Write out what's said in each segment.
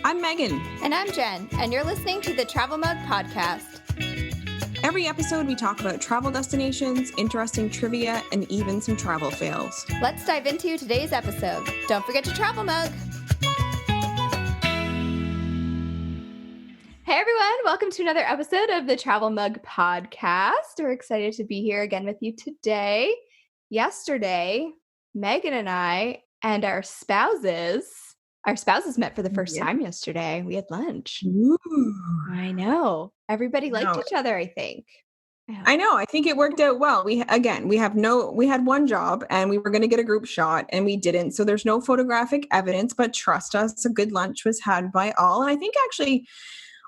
I'm Megan. And I'm Jen, and you're listening to the Travel Mug Podcast. Every episode, we talk about travel destinations, interesting trivia, and even some travel fails. Let's dive into today's episode. Don't forget to travel mug. Hey everyone, welcome to another episode of the Travel Mug Podcast. We're excited to be here again with you today. Yesterday, Megan and I and our spouses met for the first time yesterday. We had lunch. Ooh. I know. Everybody liked each other, I think. I know. I think it worked out well. We had one job and we were going to get a group shot and we didn't. So there's no photographic evidence, but trust us, a good lunch was had by all. And I think actually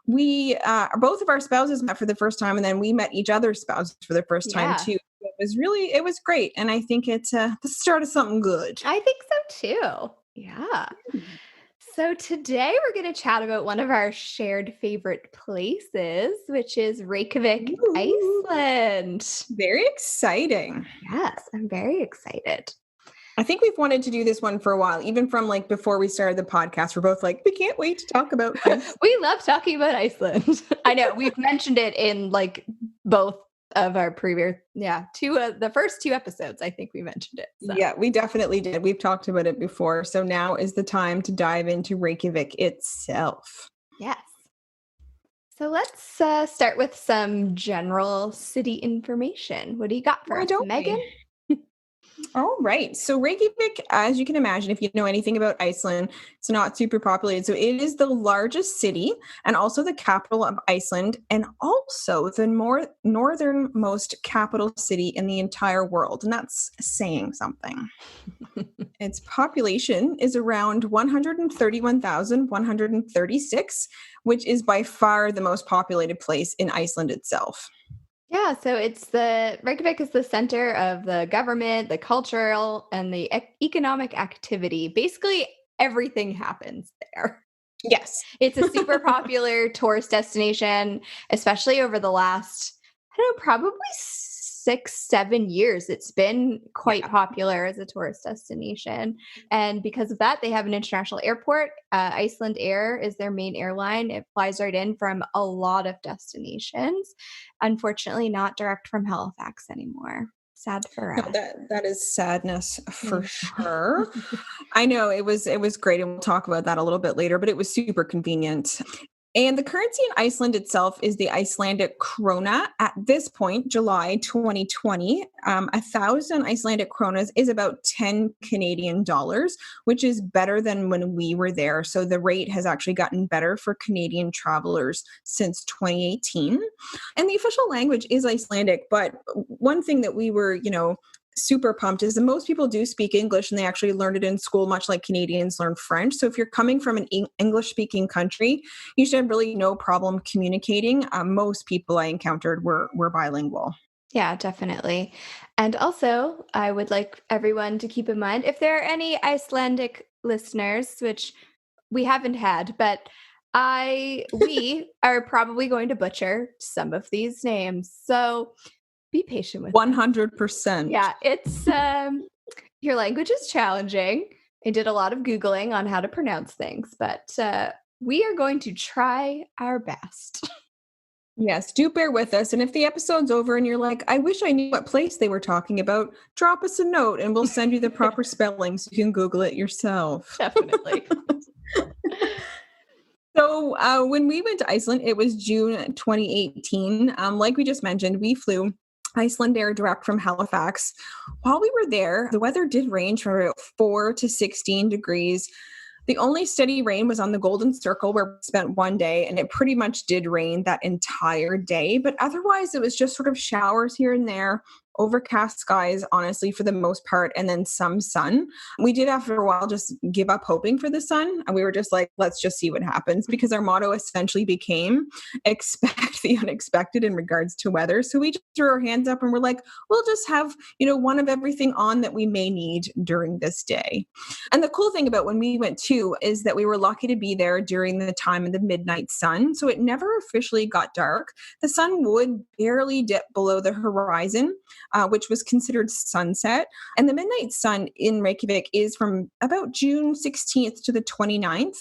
we, both of our spouses met for the first time, and then we met each other's spouses for the first time too. It was great. And I think it's the start of something good. I think so too. Yeah. So today we're going to chat about one of our shared favorite places, which is Reykjavik, Iceland. Very exciting. Yes, I'm very excited. I think we've wanted to do this one for a while, even from like before we started the podcast. We're both like, we can't wait to talk about Iceland. We love talking about Iceland. I know we've mentioned it in like both of our previous, the first two episodes, I think we mentioned it. So. Yeah, we definitely did. We've talked about it before. So now is the time to dive into Reykjavik itself. Yes. So let's start with some general city information. What do you got for us, Megan? All right. So Reykjavik, as you can imagine, if you know anything about Iceland, it's not super populated. So it is the largest city and also the capital of Iceland, and also the northernmost capital city in the entire world. And that's saying something. Its population is around 131,136, which is by far the most populated place in Iceland itself. Yeah, so Reykjavik is the center of the government, the cultural, and the economic activity. Basically, everything happens there. Yes. It's a super popular tourist destination, especially over the last, probably 6-7 years. It's been quite popular as a tourist destination. And because of that, they have an international airport. Iceland Air is their main airline. It flies right in from a lot of destinations. Unfortunately, not direct from Halifax anymore. Sad for us. That is sadness for sure. I know it was great, and we'll talk about that a little bit later, but it was super convenient. And the currency in Iceland itself is the Icelandic krona. At this point, July 2020, 1,000 Icelandic kronas is about 10 Canadian dollars, which is better than when we were there. So the rate has actually gotten better for Canadian travelers since 2018. And the official language is Icelandic. But one thing that we were, super pumped is that most people do speak English, and they actually learned it in school, much like Canadians learn French. So if you're coming from an English-speaking country, you should have really no problem communicating. Most people I encountered were bilingual. Yeah, definitely. And also, I would like everyone to keep in mind, if there are any Icelandic listeners, which we haven't had, but we are probably going to butcher some of these names. So be patient with 100%. Yeah, it's your language is challenging. I did a lot of Googling on how to pronounce things, but we are going to try our best. Yes, do bear with us. And if the episode's over and you're like, I wish I knew what place they were talking about, drop us a note and we'll send you the proper spelling so you can Google it yourself. Definitely. So when we went to Iceland, it was June 2018. Like we just mentioned, we flew Iceland Air direct from Halifax. While we were there, the weather did range from about 4 to 16 degrees. The only steady rain was on the Golden Circle, where we spent one day, and it pretty much did rain that entire day. But otherwise, it was just sort of showers here and there, overcast skies, honestly, for the most part, and then some sun. We did, after a while, just give up hoping for the sun. And we were just like, let's just see what happens, because our motto essentially became expect the unexpected in regards to weather. So we just threw our hands up and we're like, we'll just have, one of everything on that we may need during this day. And the cool thing about when we went too is that we were lucky to be there during the time of the midnight sun. So it never officially got dark. The sun would barely dip below the horizon, which was considered sunset. And the midnight sun in Reykjavik is from about June 16th to the 29th.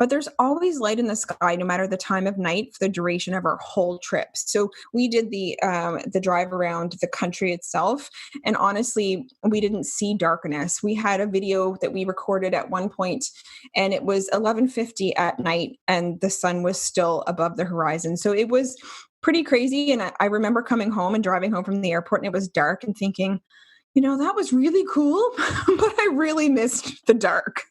but there's always light in the sky, no matter the time of night, for the duration of our whole trip. So we did the drive around the country itself, and honestly, we didn't see darkness. We had a video that we recorded at one point, and it was 11:50 at night, and the sun was still above the horizon. So it was pretty crazy. And I remember coming home and driving home from the airport, and it was dark, and thinking, that was really cool, but I really missed the dark.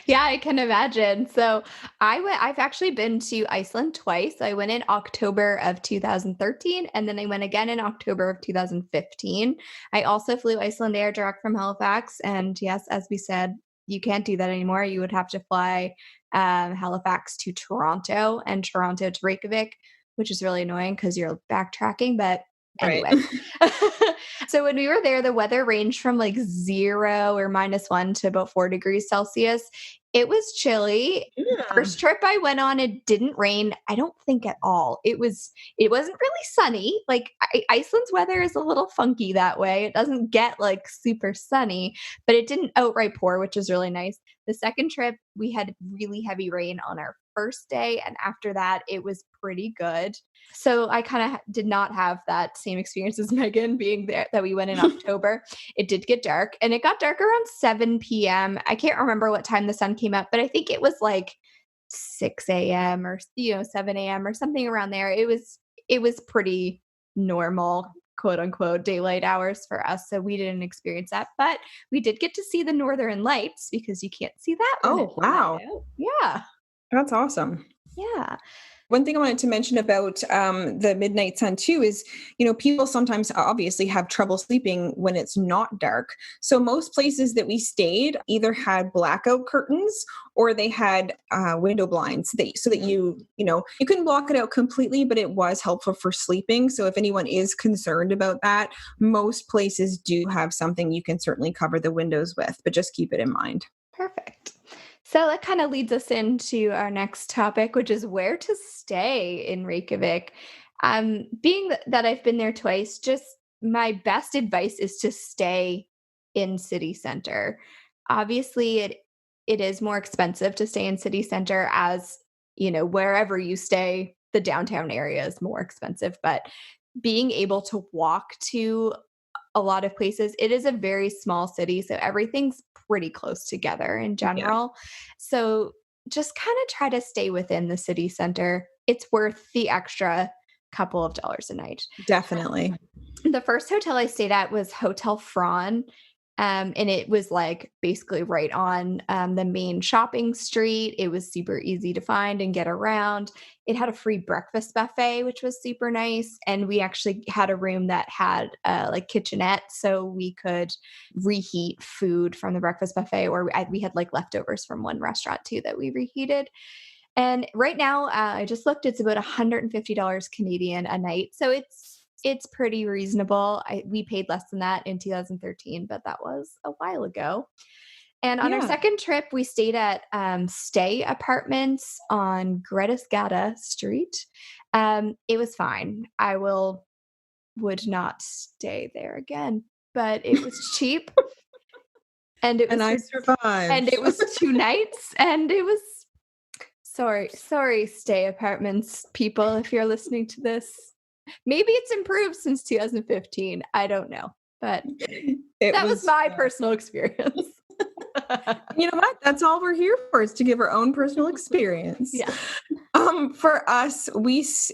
Yeah, I can imagine. So I've actually been to Iceland twice. I went in October of 2013, and then I went again in October of 2015. I also flew Icelandair direct from Halifax. And yes, as we said, you can't do that anymore. You would have to fly Halifax to Toronto and Toronto to Reykjavik, which is really annoying because you're backtracking. But Right. anyway. So when we were there, the weather ranged from like 0 or -1 to about 4 degrees Celsius. It was chilly. The Yeah. first trip I went on, it didn't rain, I don't think at all. It wasn't really sunny. Like Iceland's weather is a little funky that way. It doesn't get like super sunny, but it didn't outright pour, which is really nice. The second trip, we had really heavy rain on our first day, and after that, it was pretty good. So I kind of did not have that same experience as Megan being there, that we went in October. It did get dark, and it got dark around 7 p.m. I can't remember what time the sun came up, but I think it was like 6 a.m. or 7 a.m. or something around there. It was pretty normal, quote unquote, daylight hours for us. So we didn't experience that, but we did get to see the Northern Lights, because you can't see that when Oh, it's wow. light out. Yeah. That's awesome. Yeah. One thing I wanted to mention about the midnight sun too is, people sometimes obviously have trouble sleeping when it's not dark. So most places that we stayed either had blackout curtains or they had window blinds so that you couldn't block it out completely, but it was helpful for sleeping. So if anyone is concerned about that, most places do have something you can certainly cover the windows with, but just keep it in mind. Perfect. So that kind of leads us into our next topic, which is where to stay in Reykjavik. Being that I've been there twice, just my best advice is to stay in city center. Obviously, it is more expensive to stay in city center, as wherever you stay, the downtown area is more expensive. But being able to walk to a lot of places, it is a very small city, so everything's pretty close together in Yeah, general. So just kind of try to stay within the city center. It's worth the extra couple of dollars a night. definitely. The first hotel I stayed at was Hotel Fran. And it was like basically right on the main shopping street. It was super easy to find and get around. It had a free breakfast buffet, which was super nice. And we actually had a room that had like kitchenette, so we could reheat food from the breakfast buffet, or we had like leftovers from one restaurant too that we reheated. And right now, I just looked, it's about $150 Canadian a night. So it's pretty reasonable. We paid less than that in 2013, but that was a while ago. And on our Yeah. second trip, we stayed at Stay Apartments on Grettisgata Street. It was fine. Would not stay there again, but it was cheap, and it was And I and survived. it was 2 nights, and it was sorry, Stay Apartments people, if you're listening to this. Maybe it's improved since 2015. I don't know. But It that was was my personal experience. You know what? That's all we're here for, is to give our own personal experience. Yeah. For us,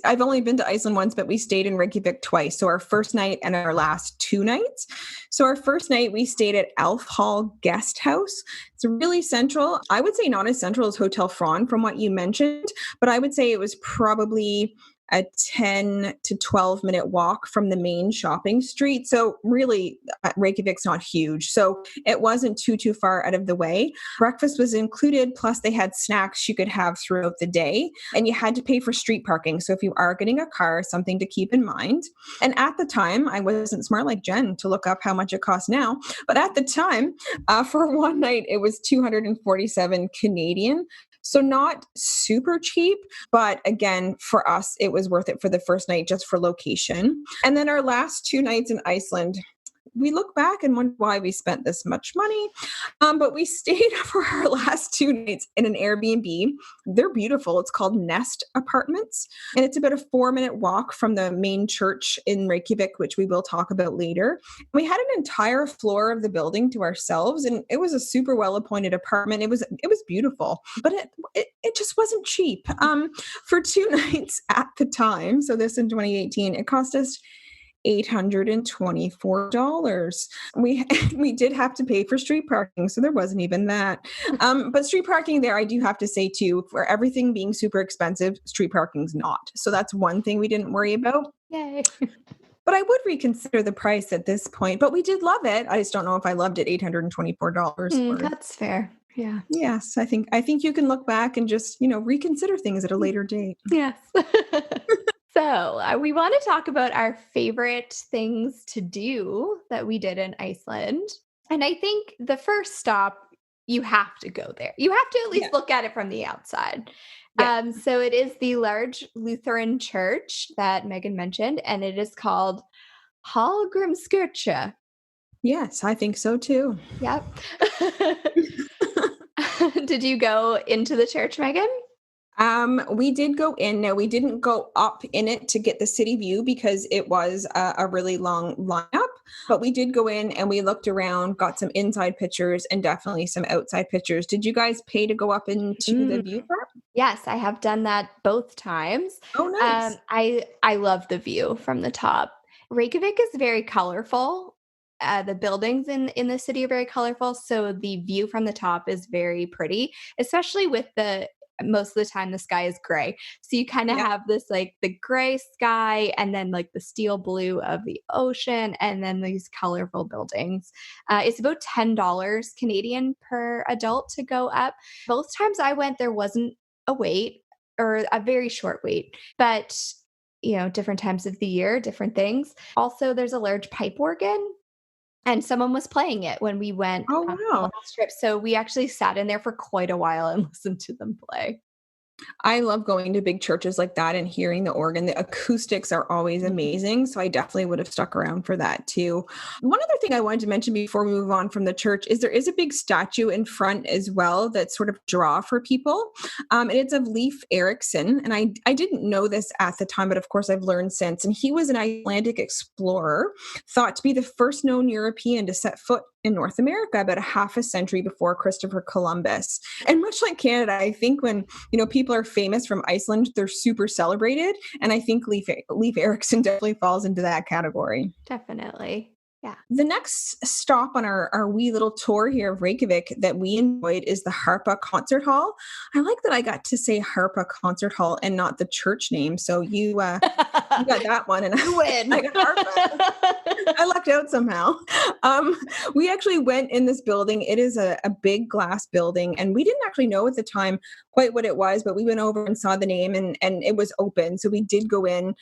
I've only been to Iceland once, but we stayed in Reykjavik twice. So our first night and our last 2 nights. So our first night we stayed at Elf Hall Guest House. It's really central. I would say not as central as Hotel Fran from what you mentioned, but I would say it was probably a 10 to 12 minute walk from the main shopping street. So really, Reykjavik's not huge. So it wasn't too far out of the way. Breakfast was included, plus they had snacks you could have throughout the day, and you had to pay for street parking. So if you are getting a car, something to keep in mind. And at the time, I wasn't smart like Jen to look up how much it costs now, but at the time, for one night, it was 247 Canadian. So not super cheap, but again, for us, it was worth it for the first night just for location. And then our last 2 nights in Iceland, we look back and wonder why we spent this much money. But we stayed for our last 2 nights in an Airbnb. They're beautiful. It's called Nest Apartments, and it's about a 4-minute walk from the main church in Reykjavik, which we will talk about later. We had an entire floor of the building to ourselves, and it was a super well appointed apartment. It was beautiful, but it just wasn't cheap. For 2 nights at the time, so this in 2018, it cost us $824. We did have to pay for street parking, so there wasn't even that. But street parking there, I do have to say too, for everything being super expensive, street parking's not. So that's one thing we didn't worry about. Yay. But I would reconsider the price at this point. But we did love it. I just don't know if I loved it $824. That's fair. Yeah. Yes, I think you can look back and just, reconsider things at a later date. Yes. So we want to talk about our favorite things to do that we did in Iceland. And I think the first stop, you have to go there. You have to at least look at it from the outside. Yeah. So it is the large Lutheran church that Megan mentioned, and it is called Hallgrímskirkja. Yes, I think so too. Yep. Did you go into the church, Megan? We did go in. Now, we didn't go up in it to get the city view because it was a really long lineup, but we did go in and we looked around, got some inside pictures and definitely some outside pictures. Did you guys pay to go up into the view part? Yes, I have done that both times. Oh, nice. I love the view from the top. Reykjavik is very colorful. The buildings in the city are very colorful, so the view from the top is very pretty, especially with most of the time the sky is gray. So you kind of have this like the gray sky and then like the steel blue of the ocean and then these colorful buildings. It's about $10 Canadian per adult to go up. Both times I went, there wasn't a wait or a very short wait, but different times of the year, different things. Also, there's a large pipe organ. And someone was playing it when we went Oh, on the wow. last trip. So we actually sat in there for quite a while and listened to them play. I love going to big churches like that and hearing the organ. The acoustics are always amazing. So I definitely would have stuck around for that too. One other thing I wanted to mention before we move on from the church is there is a big statue in front as well that's sort of draw for people. And it's of Leif Erikson. And I didn't know this at the time, but of course I've learned since. And he was an Icelandic explorer, thought to be the first known European to set foot in North America about a half a century before Christopher Columbus. And much like Canada, I think when, people are famous from Iceland, they're super celebrated. And I think Leif Erikson definitely falls into that category. Definitely. Yeah. The next stop on our wee little tour here of Reykjavik that we enjoyed is the Harpa Concert Hall. I like that I got to say Harpa Concert Hall and not the church name. So you got that one, and I win. I got Harpa. I lucked out somehow. We actually went in this building. It is a big glass building, and we didn't actually know at the time quite what it was, but we went over and saw the name, and it was open. So we did go in.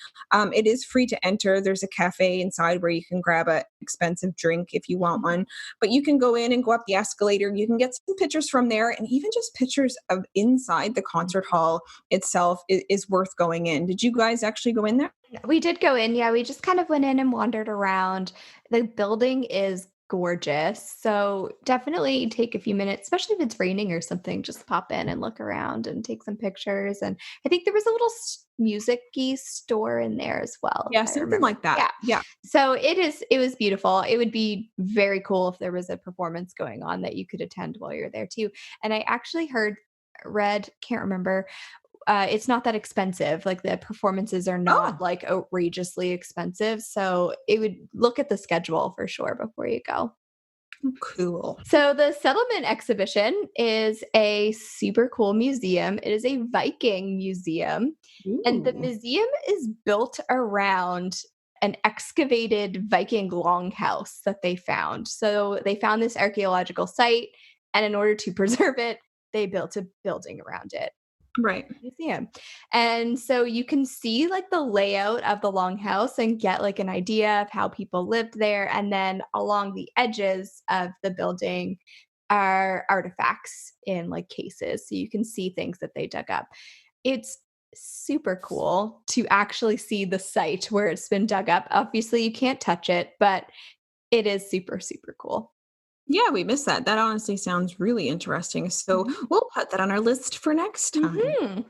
It is free to enter. There's a cafe inside where you can grab a expensive drink if you want one, but you can go in and go up the escalator. You can get some pictures from there, and even just pictures of inside the concert hall itself is worth going in. Did you guys actually go in there? We did go in. Yeah, we just kind of went in and wandered around. The building is gorgeous. So definitely take a few minutes, especially if it's raining or something, just pop in and look around and take some pictures. And I think there was a little music-y store in there as well. Yeah, something like that. Yeah. So it was beautiful. It would be very cool if there was a performance going on that you could attend while you're there too. And I actually can't remember, it's not that expensive. Like the performances are not like outrageously expensive. So it would look at the schedule for sure before you go. Cool. So the settlement exhibition is a super cool museum. It is a Viking museum. Ooh. And the museum is built around an excavated Viking longhouse that they found. So they found this archaeological site, and in order to preserve it, they built a building around it. Right. Museum. And so you can see like the layout of the longhouse and get like an idea of how people lived there. And then along the edges of the building are artifacts in like cases. So you can see things that they dug up. It's super cool to actually see the site where it's been dug up. Obviously you can't touch it, but it is super, super cool. Yeah, we missed that. That honestly sounds really interesting. So Mhm. we'll put that on our list for next time. Mhm.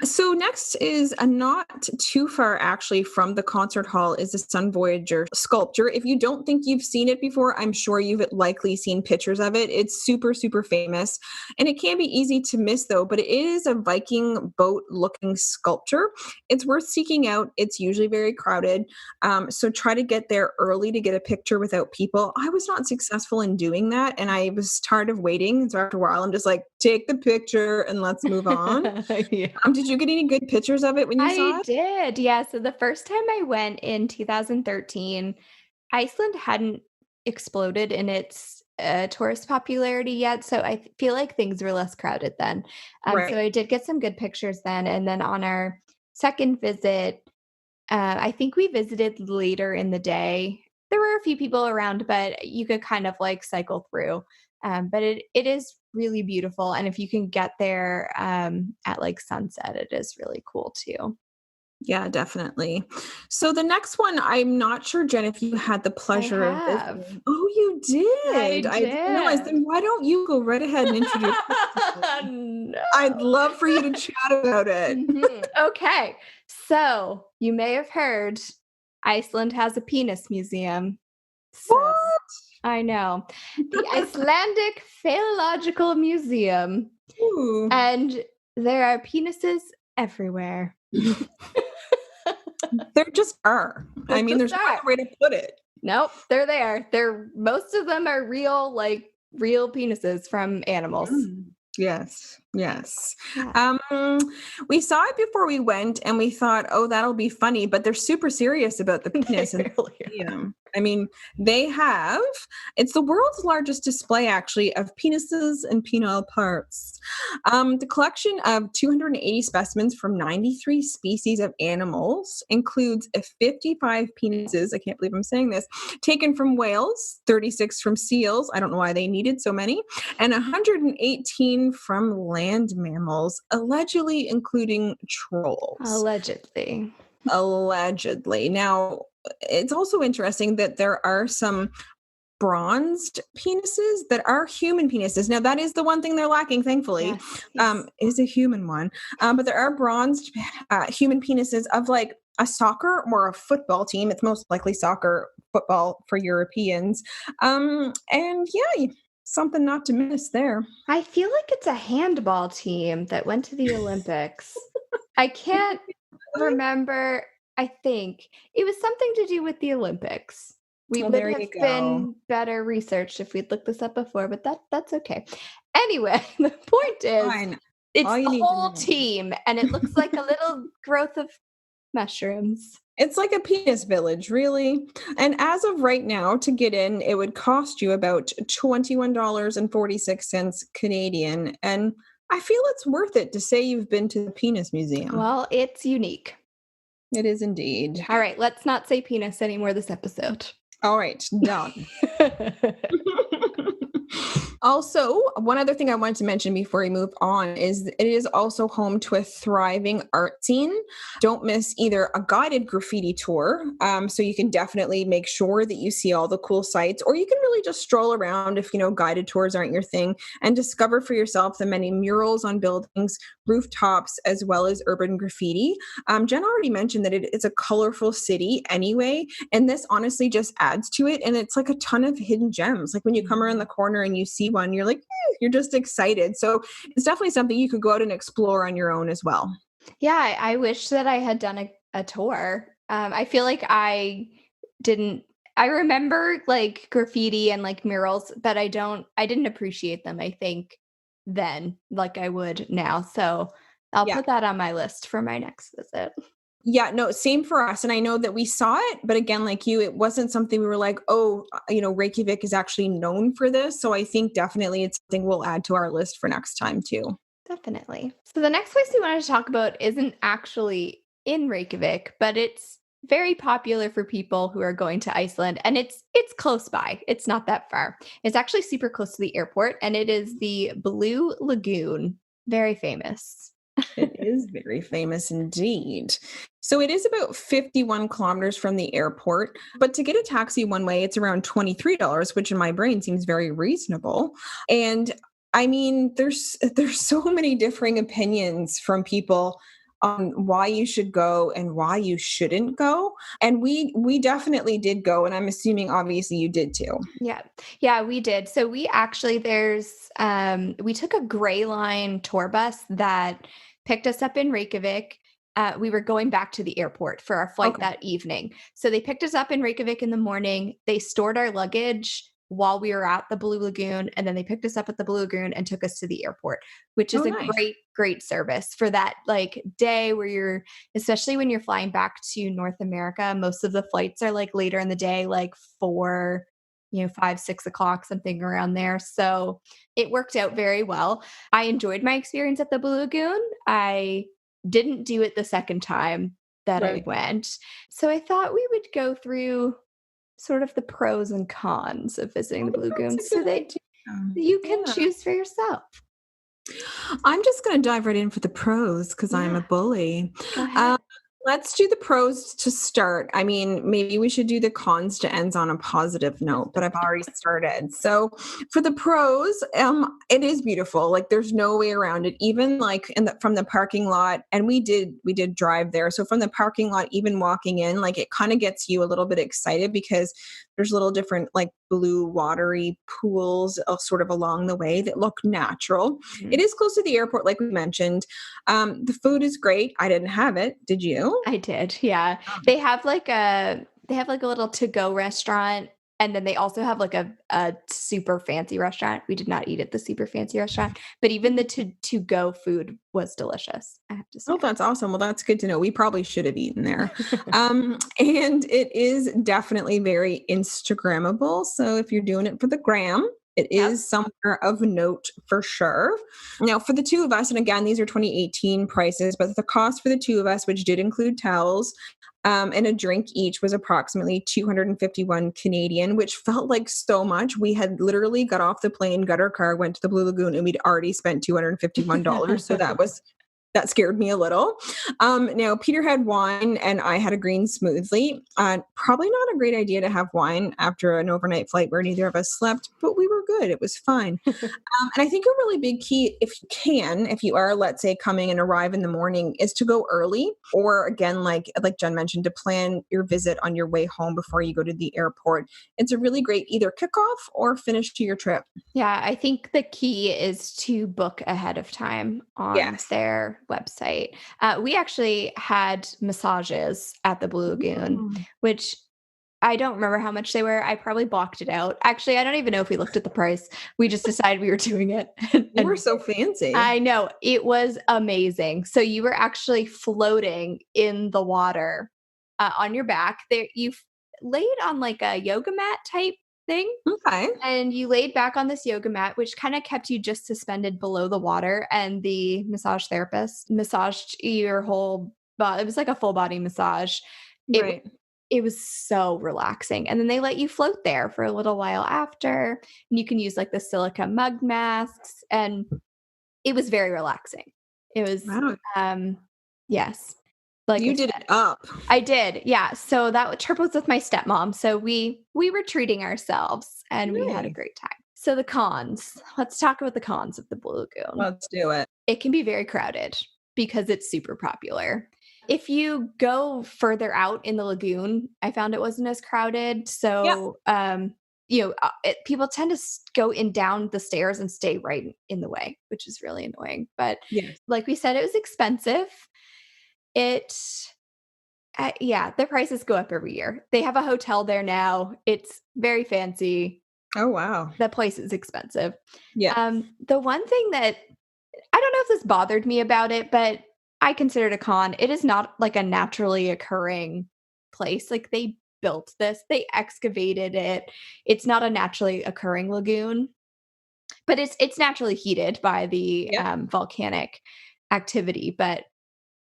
So next is a not too far actually from the concert hall is the Sun Voyager sculpture. If you don't think you've seen it before, I'm sure you've likely seen pictures of it. It's super, super famous. And it can be easy to miss though, but it is a Viking boat looking sculpture. It's worth seeking out. It's usually very crowded. So try to get there early to get a picture without people. I was not successful in doing that and I was tired of waiting. So after a while, I'm just like, take the picture and let's move on. Yeah. Did you get any good pictures of it when you saw I it? did. Yeah. So the first time I went in 2013, Iceland hadn't exploded in its tourist popularity yet. So I feel like things were less crowded then. So Right. I did get some good pictures then. And then on our second visit, I think we visited later in the day. There were a few people around, but you could kind of like cycle through. But it is really beautiful, and if you can get there at like sunset, it is really cool too. Yeah, definitely. So the next one, I'm not sure, Jen, if you had the I pleasure of have. visiting. Oh, you I did. I didn't realize. did. Then why don't you go right ahead and introduce it to me? No. I'd love for you to chat about it. Okay. So you may have heard Iceland has a penis museum. So What? I know. The Icelandic Philological Museum. Ooh. And there are penises everywhere. There just are. There I mean, just there's no are. other way to put it. Nope, they're there. They're most of them are real, like real penises from animals. Mm. Yes, yes. Yeah. Um, we saw it before we went and we thought, oh, that'll be funny, but they're super serious about the They penis in the really are. museum. I mean, it's the world's largest display actually of penises and penile parts. The collection of 280 specimens from 93 species of animals includes 55 penises. I can't believe I'm saying this, taken from whales, 36 from seals. I don't know why they needed so many, and 118 from land mammals, allegedly including trolls. Allegedly. Allegedly. Now, it's also interesting that there are some bronzed penises that are human penises. Now, that is the one thing they're lacking, thankfully, Yes, yes. is a human one. But there are bronzed human penises of like a soccer or a football team. It's most likely soccer, football for Europeans. And yeah, something not to miss there. I feel like it's a handball team that went to the Olympics. I can't remember. I think it was something to do with the Olympics. We Well, would there have you go. been better researched if we'd looked this up before, but that's okay. Anyway, the point is Fine. it's All you the need to whole know. team and it looks like a little growth of mushrooms. It's like a penis village, really. And as of right now, to get in, it would cost you about $21.46 Canadian. And I feel it's worth it to say you've been to the penis museum. Well, it's unique. It is indeed. All right, let's not say penis anymore this episode. All right, done. Also, one other thing I wanted to mention before we move on is it is also home to a thriving art scene. Don't miss either a guided graffiti tour, so you can definitely make sure that you see all the cool sites, or you can really just stroll around if guided tours aren't your thing and discover for yourself the many murals on buildings, rooftops, as well as urban graffiti. Jen already mentioned that it is a colorful city anyway, and this honestly just adds to it. And it's like a ton of hidden gems. Like when you come around the corner and you see one, you're like, you're just excited. So it's definitely something you could go out and explore on your own as well. Yeah, I wish that I had done a tour. I feel like I didn't. I remember like graffiti and like murals, but I didn't appreciate them, I think, then like I would now. So I'll Yeah. put that on my list for my next visit. Yeah, no, same for us. And I know that we saw it, but again, like you, it wasn't something we were like, oh, Reykjavik is actually known for this. So I think definitely it's something we'll add to our list for next time too. Definitely. So the next place we wanted to talk about isn't actually in Reykjavik, but it's very popular for people who are going to Iceland, and it's close by. It's not that far. It's actually super close to the airport, and it is the Blue Lagoon. Very famous. It is very famous indeed. So it is about 51 kilometers from the airport, but to get a taxi one way, it's around $23, which in my brain seems very reasonable. And I mean, there's so many differing opinions from people on why you should go and why you shouldn't go. And we definitely did go, and I'm assuming obviously you did too. Yeah. Yeah, we did. So we actually we took a gray line tour bus that picked us up in Reykjavik. We were going back to the airport for our flight Okay. that evening. So they picked us up in Reykjavik in the morning. They stored our luggage while we were at the Blue Lagoon, and then they picked us up at the Blue Lagoon and took us to the airport, which Oh, is a nice. great service for that like day where you're, especially when you're flying back to North America. Most of the flights are like later in the day, like 4, 5, 6 o'clock, something around there. So it worked out very well. I enjoyed my experience at the Blue Lagoon. I didn't do it the second time that I Right. went. So I thought we would go through sort of the pros and cons of visiting the I Blue think Lagoon that's a so good that idea. you can Yeah. choose for yourself. I'm just going to dive right in for the pros because I'm a Yeah, bully. go Um, ahead. let's do the pros to start. I mean, maybe we should do the cons to end on a positive note, but I've already started. So for the pros, it is beautiful. Like there's no way around it. Even like from the parking lot, and we did drive there. So from the parking lot, even walking in, like it kind of gets you a little bit excited because there's little different like blue watery pools sort of along the way that look natural. It Mhm. is close to the airport, like we mentioned. The food is great. I didn't have it. Did you? I did, yeah. They have like a little to-go restaurant, and then they also have like a super fancy restaurant. We did not eat at the super fancy restaurant, but even the to-go food was delicious, I have to say. Oh, that's awesome. Well, that's good to know. We probably should have eaten there. And it is definitely very Instagrammable. So if you're doing it for the gram, it Yep. is somewhere of note for sure. Now, for the two of us, and again, these are 2018 prices, but the cost for the two of us, which did include towels, and a drink each was approximately 251 Canadian, which felt like so much. We had literally got off the plane, got our car, went to the Blue Lagoon, and we'd already spent $251. So that scared me a little. Now, Peter had wine and I had a green smoothie. Probably not a great idea to have wine after an overnight flight where neither of us slept, but we were good. It was fine. And I think a really big key, if you are, let's say, coming and arrive in the morning, is to go early, or again, like Jen mentioned, to plan your visit on your way home before you go to the airport. It's a really great either kickoff or finish to your trip. Yeah, I think the key is to book ahead of time on Yes. their website. We actually had massages at the Blue Lagoon, Mm. which I don't remember how much they were. I probably blocked it out. Actually, I don't even know if we looked at the price. We just decided we were doing it. You were And so fancy. I know it was amazing. So you were actually floating in the water on your back. There, laid on like a yoga mat type thing, Okay. and you laid back on this yoga mat, which kind of kept you just suspended below the water. And the massage therapist massaged your whole body. It was like a full body massage. It Right. it was so relaxing. And then they let you float there for a little while after. And you can use like the silica mug masks. And it was very relaxing. It was, Wow. um, yes, like I You did said. it up. I did, yeah. So trip was with my stepmom. So we were treating ourselves and we had a Nice. great time. So the cons. Let's talk about the cons of the Blue Lagoon. Let's do it. It can be very crowded because it's super popular. If you go further out in the lagoon, I found it wasn't as crowded. Yep. So, people tend to go in down the stairs and stay right in the way, which is really annoying. But Yes. like we said, it was expensive. It Yeah, their prices go up every year. They have a hotel there now. It's very fancy. Oh, wow. The place is expensive. Yeah. The one thing that I don't know if this bothered me about it, but I consider it a con. It is not like a naturally occurring place. Like they built this, they excavated it. It's not a naturally occurring lagoon, but it's naturally heated by the Yep. volcanic activity. But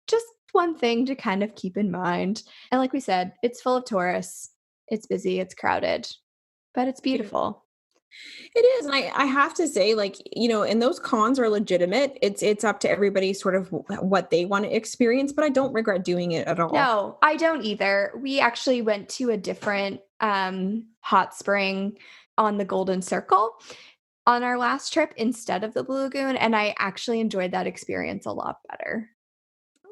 just one thing to kind of keep in mind. And like we said, it's full of tourists. It's busy, it's crowded, but it's Yeah. beautiful. It is. And I have to say, like, and those cons are legitimate. It's up to everybody sort of what they want to experience, but I don't regret doing it at all. No, I don't either. We actually went to a different hot spring on the Golden Circle on our last trip instead of the Blue Lagoon, and I actually enjoyed that experience a lot better.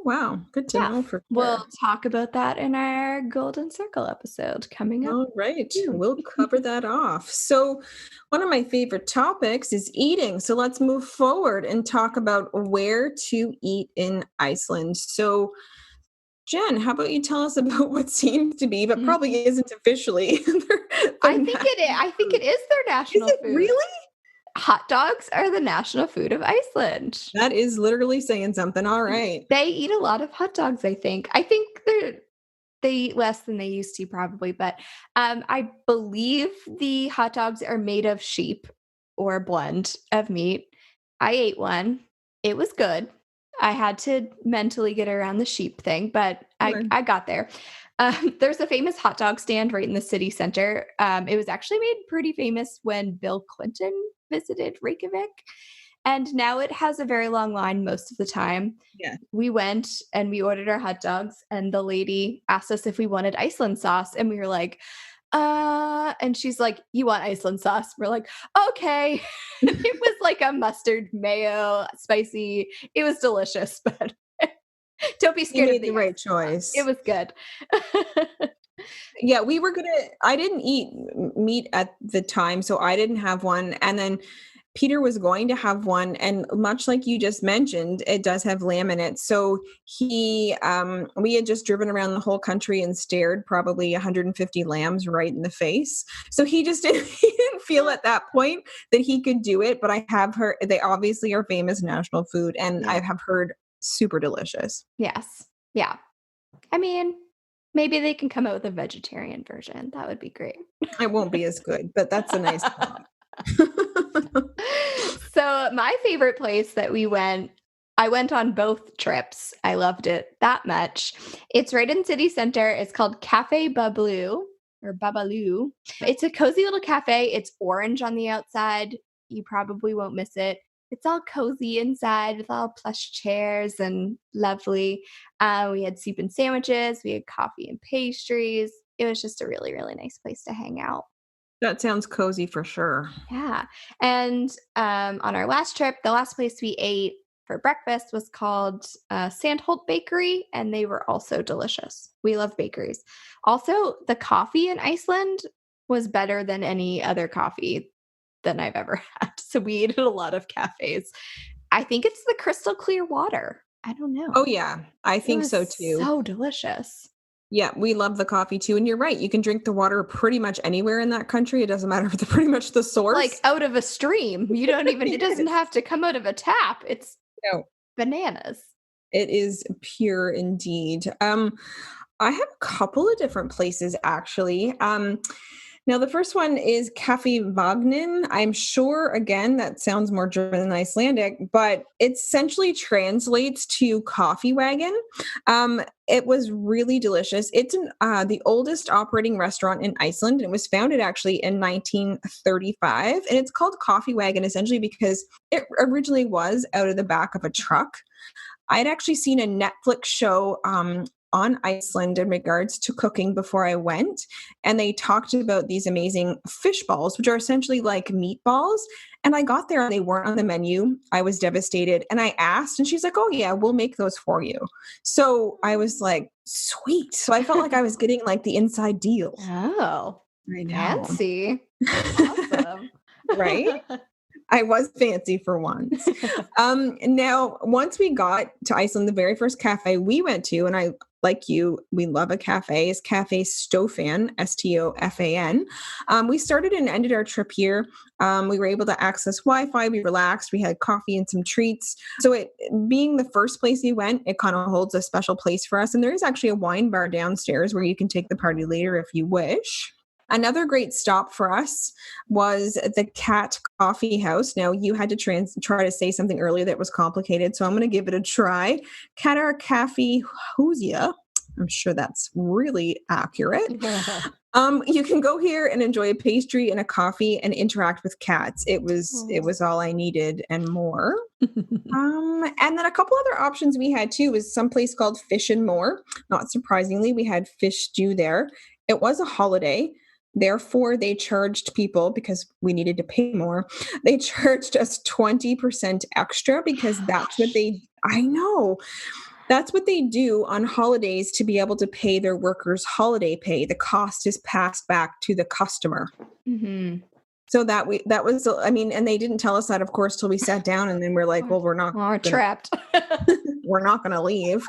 Wow. Good to Yeah, know for we'll sure. talk about that in our Golden Circle episode coming up All right. soon. We'll cover that off. So, one of my favorite topics is eating. So, let's move forward and talk about where to eat in Iceland. So, Jen, how about you tell us about what seems to be, but Mhm. probably isn't officially their I think it is. national I think food? it is their Is national it food. really? Hot dogs are the national food of Iceland. That is literally saying something. All right. They eat a lot of hot dogs, I think. I think they eat less than they used to probably, but I believe the hot dogs are made of sheep or a blend of meat. I ate one. It was good. I had to mentally get around the sheep thing, but Sure. I got there. There's a famous hot dog stand right in the city center. It was actually made pretty famous when Bill Clinton visited Reykjavik. And now it has a very long line most of the time. Yeah. We went and we ordered our hot dogs, and the lady asked us if we wanted Iceland sauce. And we were like, and she's like, "You want Iceland sauce?" We're like, "Okay." It was like a mustard mayo, spicy. It was delicious, but don't be You scared of made the the right Iceland sauce. It choice. was good. Yeah, I didn't eat meat at the time, so I didn't have one. And then Peter was going to have one. And much like you just mentioned, it does have lamb in it. So we had just driven around the whole country and stared probably 150 lambs right in the face. So he just didn't, he didn't feel at that point that he could do it. But I have heard they obviously are famous national food, and I Yeah. have heard super delicious. Yes. Yeah. I mean, maybe they can come out with a vegetarian version. That would be great. It won't be as good, but that's a nice thought. So, my favorite place that I went on both trips. I loved it that much. It's right in city center. It's called Cafe Bablu or Babalu. It's a cozy little cafe. It's orange on the outside. You probably won't miss it. It's all cozy inside with all plush chairs and lovely. We had soup and sandwiches. We had coffee and pastries. It was just a really, really nice place to hang out. That sounds cozy for sure. Yeah. And on our last trip, the last place we ate for breakfast was called Sandholt Bakery, and they were also delicious. We love bakeries. Also, the coffee in Iceland was better than any other coffee than I've ever had. So we ate at a lot of cafes. I think it's the crystal clear water. I don't know. Oh, yeah. I It think was so too. so delicious. Yeah, we love the coffee too. And you're right. You can drink the water pretty much anywhere in that country. It doesn't matter if it's pretty much the Like source. out of a stream. You don't even, it doesn't Yes. have to come out of a tap. It's No, bananas. it is pure indeed. I have a couple of different places actually. Now the first one is Cafe Vagnin. I'm sure again that sounds more German than Icelandic, but it essentially translates to coffee wagon. It was really delicious. It's the oldest operating restaurant in Iceland, and it was founded actually in 1935. And it's called Coffee Wagon essentially because it originally was out of the back of a truck. I'd actually seen a Netflix show on Iceland in regards to cooking before I went. And they talked about these amazing fish balls, which are essentially like meatballs. And I got there and they weren't on the menu. I was devastated. And I asked, and she's like, "Oh, yeah, we'll make those for you." So I was like, sweet. So I felt like I was getting like the inside deal. Oh, I know. fancy. Awesome. Right? I was fancy for once. Now, once we got to Iceland, the very first cafe we went to, and I, like you, we love a cafe, is Cafe Stofan, Stofan. We started and ended our trip here. We were able to access Wi-Fi. We relaxed. We had coffee and some treats. So it being the first place we went, it kind of holds a special place for us. And there is actually a wine bar downstairs where you can take the party later if you wish. Another great stop for us was the Cat Coffee House. Now, you had to try to say something earlier that was complicated, so I'm going to give it a try. Qatar Cafe Housia. I'm sure that's really accurate. You can go here and enjoy a pastry and a coffee and interact with cats. It was all I needed and more. And then a couple other options we had too was some place called Fish and More. Not surprisingly, we had fish stew there. It was a holiday. Therefore, they charged people because we needed to pay more. They charged us 20% extra because that's what I know. That's what they do on holidays to be able to pay their workers holiday pay. The cost is passed back to the customer. Mm-hmm. So that was, I mean, and they didn't tell us that, of course, till we sat down, and then we're like, well, we're trapped. We're not going to leave.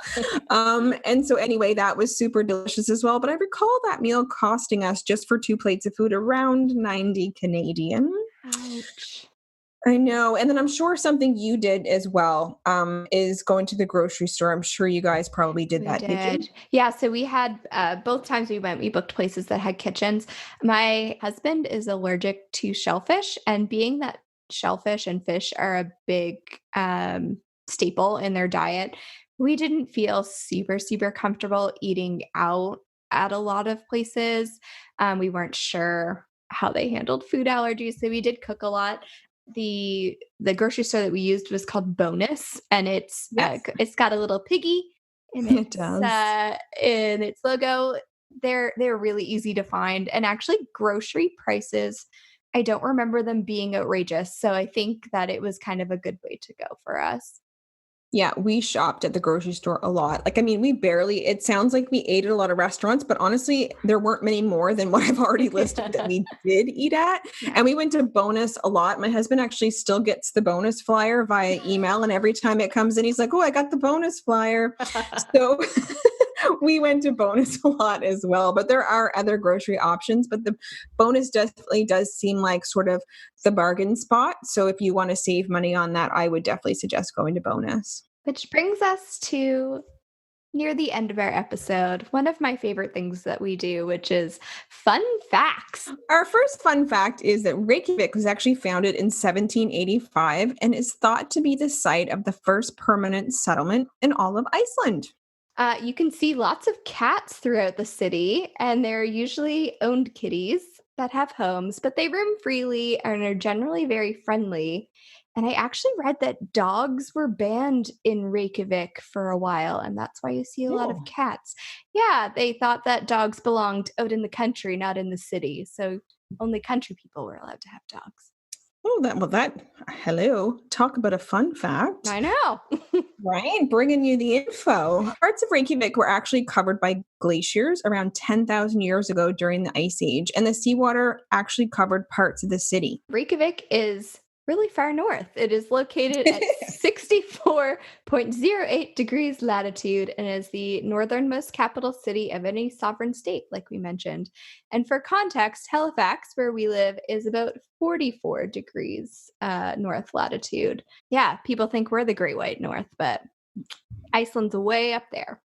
And so anyway, that was super delicious as well. But I recall that meal costing us just for 2 plates of food around 90 Canadian. Ouch. I know. And then I'm sure something you did as well is going to the grocery store. I'm sure you guys probably did that. Did you? Yeah. So we had both times we went, we booked places that had kitchens. My husband is allergic to shellfish, and being that shellfish and fish are a big staple in their diet, we didn't feel super, super comfortable eating out at a lot of places. We weren't sure how they handled food allergies. So we did cook a lot. The grocery store that we used was called Bonus, and it's got a little piggy in in its logo. They're really easy to find, and actually grocery prices, I don't remember them being outrageous, so I think that it was kind of a good way to go for us. Yeah, we shopped at the grocery store a lot. Like, I mean, it sounds like we ate at a lot of restaurants, but honestly, there weren't many more than what I've already listed that we did eat at. Yeah. And we went to Bonus a lot. My husband actually still gets the bonus flyer via email. And every time it comes in, he's like, oh, I got the bonus flyer. So we went to Bonus a lot as well. But there are other grocery options. But the Bonus definitely does seem like sort of the bargain spot. So if you want to save money on that, I would definitely suggest going to Bonus. Which brings us to near the end of our episode, one of my favorite things that we do, which is fun facts. Our first fun fact is that Reykjavik was actually founded in 1785 and is thought to be the site of the first permanent settlement in all of Iceland. You can see lots of cats throughout the city, and they're usually owned kitties that have homes, but they roam freely and are generally very friendly. And I actually read that dogs were banned in Reykjavik for a while, and that's why you see a lot of cats. Yeah, they thought that dogs belonged out in the country, not in the city. So only country people were allowed to have dogs. Oh, hello. Talk about a fun fact. I know. Right? Bringing you the info. Parts of Reykjavik were actually covered by glaciers around 10,000 years ago during the Ice Age, and the seawater actually covered parts of the city. Reykjavik is really far north. It is located at 64.08 degrees latitude and is the northernmost capital city of any sovereign state, like we mentioned. And for context, Halifax, where we live, is about 44 degrees north latitude. Yeah, people think we're the Great White North, but Iceland's way up there.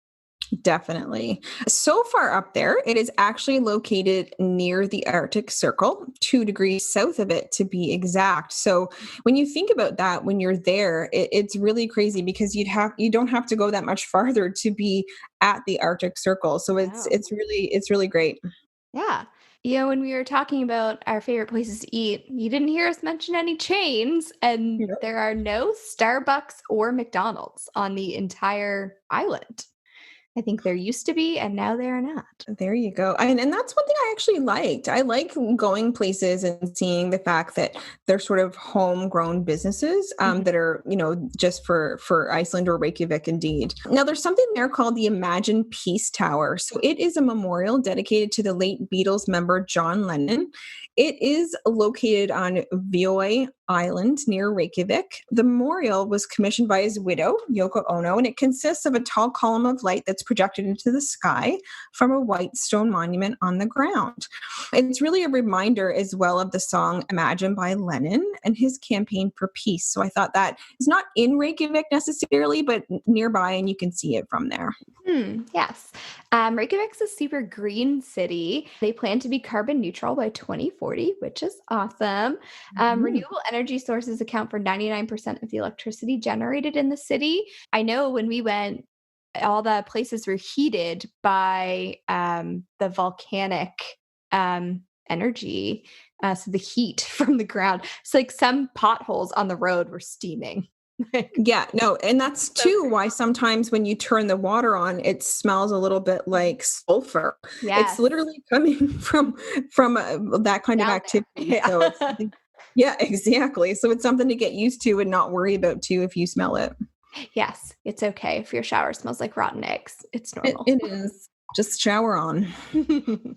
Definitely. So far up there, it is actually located near the Arctic Circle, 2 degrees south of it to be exact. So when you think about that, when you're there, it's really crazy because you don't have to go that much farther to be at the Arctic Circle. So it's really great. Yeah. You know, when we were talking about our favorite places to eat, you didn't hear us mention any chains, and there are no Starbucks or McDonald's on the entire island. I think there used to be, and now there are not. There you go. And that's one thing I actually liked. I like going places and seeing the fact that they're sort of homegrown businesses that are, just for Iceland or Reykjavik indeed. Now, there's something there called the Imagine Peace Tower. So it is a memorial dedicated to the late Beatles member John Lennon. It is located on Vioi Island near Reykjavik. The memorial was commissioned by his widow, Yoko Ono, and it consists of a tall column of light that's projected into the sky from a white stone monument on the ground. It's really a reminder as well of the song Imagine by Lennon and his campaign for peace. So I thought that is not in Reykjavik necessarily, but nearby, and you can see it from there. Yes. Reykjavik's a super green city. They plan to be carbon neutral by 2040, which is awesome. Renewable energy sources account for 99% of the electricity generated in the city. I know when we went, all the places were heated by the volcanic energy. So the heat from the ground. It's like some potholes on the road were steaming. Yeah, no, and that's too why sometimes when you turn the water on, it smells a little bit like sulfur. It's Yes. literally coming from that kind of Down activity. there. Yeah. So it's something, yeah, exactly. So it's something to get used to and not worry about too if you smell it. Yes, it's okay if your shower smells like rotten eggs. It's normal. It is. Just shower on.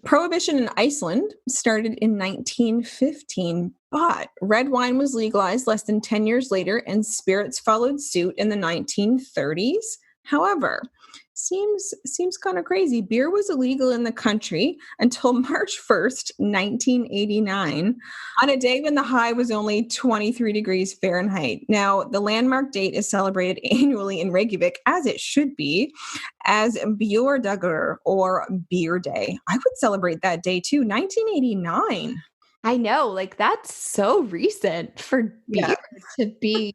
Prohibition in Iceland started in 1915, but red wine was legalized less than 10 years later, and spirits followed suit in the 1930s. However, seems kind of crazy. Beer was illegal in the country until March 1st, 1989, on a day when the high was only 23 degrees Fahrenheit. Now, the landmark date is celebrated annually in Reykjavik, as it should be, as Bjordagur, or Beer Day. I would celebrate that day too. 1989. I know, like that's so recent for beer to be.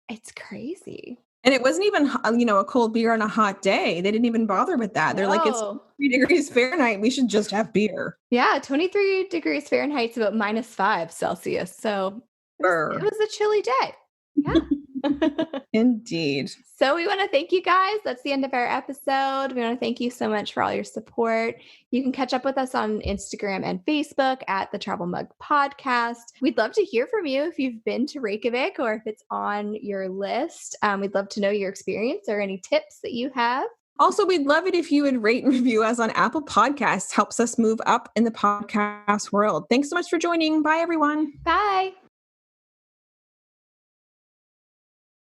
It's crazy. And it wasn't even, a cold beer on a hot day. They didn't even bother with that. They're like, it's No. 3 degrees Fahrenheit. We should just have beer. Yeah, 23 degrees Fahrenheit is about -5 Celsius. So it Sure. was a chilly day. Yeah. Indeed. So we want to thank you guys. That's the end of our episode. We want to thank you so much for all your support. You can catch up with us on Instagram and Facebook at the Travel Mug Podcast. We'd love to hear from you if you've been to Reykjavik or if it's on your list. We'd love to know your experience or any tips that you have. Also, we'd love it if you would rate and review us on Apple Podcasts. Helps us move up in the podcast world. Thanks so much for joining. Bye, everyone. Bye.